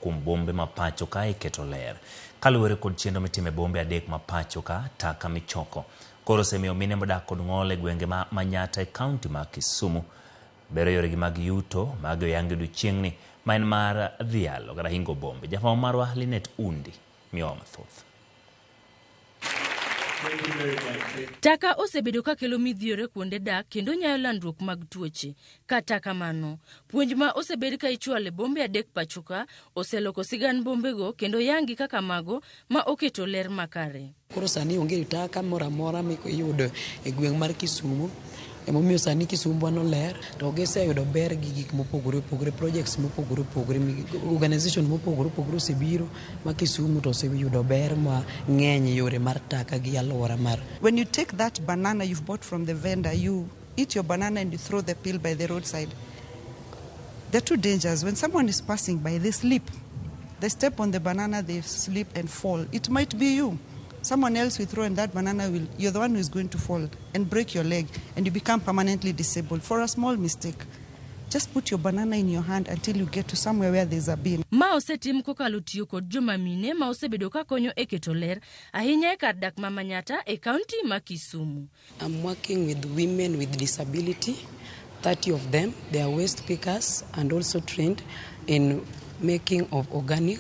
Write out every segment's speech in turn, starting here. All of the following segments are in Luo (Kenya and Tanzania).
kuom bombe mapacho ka iketo ler. Kaluwore kod chenro mitime bombe adek mapacho ka taka michoko koro osemiyo mine modak kod ng'ol e gwenge ma Manyatta e kaunti ma Kisumu bero yoregi mag yuto mag oyangi odiochieng'ni ma en mar dhialo kata hingo bombe. Jafwambo marwa Linet Undi miyowa mathoth. Taka osebedo ka kelo midhiore kuonde dak kendo nyayo landruok mag tuoche. Kata kamano, puonj ma osebed ka ichwale bombe adek pachoka oseloko sigan bombego kendo yangi kaka mago ma oketo ler makare. Koro sani onge taka moro amora miyudo e gweng' mar Kisumu. Emomiyo sani Kisumu wano ler to giseyudo ber gi gik mopogore opogore, projects mopogore opogore, organization mopogore opogore osebiro ma Kisumu to oseyudo ber ma ng'eny yore mar taka gi aluora mar. When you take that banana you've bought from the vendor, you eat your banana and you throw the peel by the roadside. There are two dangers. When someone is passing by, they slip. They step on the banana, they slip and fall. It might be you. Someone else will throw in that banana, you're the one who is going to fall and break your leg and you become permanently disabled for a small mistake. Just put your banana in your hand until you get to somewhere where there's a bin. Ma osetim kokalo tiyo kod joma mine ma osebedo ka konyo e keto ler ahinya e kar dak ma Manyatta e kaunti ma Kisumu. I'm working with women with disability, 30 of them. They are waste pickers and also trained in making of organic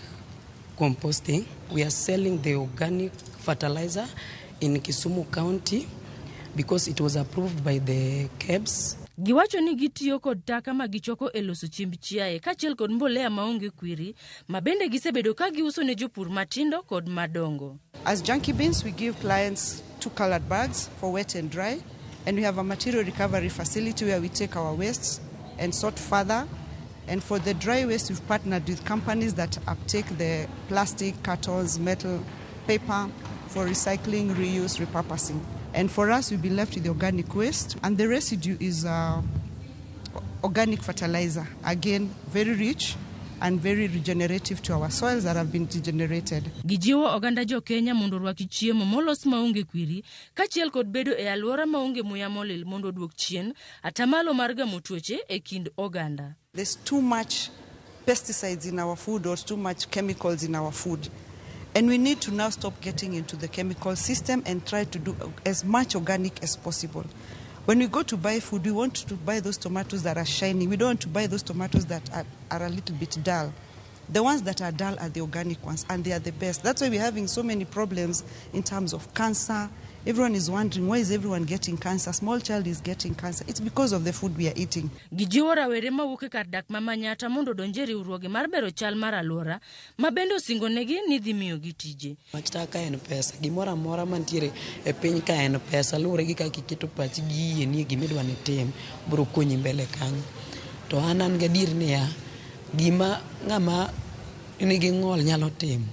composting. We are selling the organic fertilizer in Kisumu County because it was approved by the KEBS. Giwacho ni gitiyo kod taka ma gichoko e loso chiemb chiaye kachiel kod mbolea maonge kwiri ma bende gisebedo ka giuso ne jopur matindo kod madongo. As junkie bins, we give clients 2 colored bags for wet and dry, and we have a material recovery facility where we take our wastes and sort further. And for the dry waste, we've partnered with companies that uptake the plastic, cartons, metal, paper for recycling, reuse, repurposing. And for us, we'll be left with the organic waste, and the residue is organic fertilizer. Again, very rich and very regenerative to our soils that have been degenerated. Gijiwo oganda jo Kenya mondo rwaki chiemo molos maonge kwiri kachiel kod bedo e aluora maonge muya molil mondo duok chien atamalo mar gamo tuoche e kind oganda. There's too much pesticides in our food or too much chemicals in our food. And we need to now stop getting into the chemical system and try to do as much organic as possible. When we go to buy food, we want to buy those tomatoes that are shiny. We don't want to buy those tomatoes that are a little bit dull. The ones that are dull are the organic ones, and they are the best. That's why we're having so many problems in terms of cancer. Everyone is wondering, why is everyone getting cancer? Small child is getting cancer. It's because of the food we are eating. Gijiwo rawere mawuok e kar dak ma Manyatta mondo donje riwruoge mar bero chal mar aluora ma bende osingonegi ni dhi miyo gi tije. Wach taka en pesa. Gimoro amora mantiere e piny ka en pesa. Luwore gi kaka iketo pachi gi yie ni gimidwa ni tim biro konyi mbele kanyo. To an gadier niya gima ng'ama nigi ng'ol nyalo timo.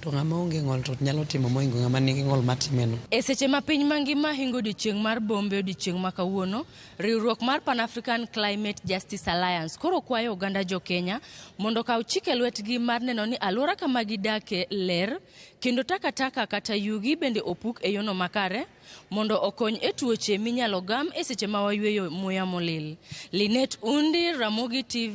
To ng'ama onge ng'ol to nyalo timo moingo ng'ama nigi ng'ol matimeno. E seche ma piny mangima hingo odiochieng' mar bombe odiochieng' ma kawuono, riwruok mar Pan African Climate Justice Alliance koro kwayo oganda jo Kenya mondo kaw chike lwetgi mar neno ni aluora kama gidake ler kendo takataka kata yugi bende opuk e yono makare mondo okony e tuoche minyalo gam e seche ma wayweyo muya molil. Linet Undi, Ramogi TV.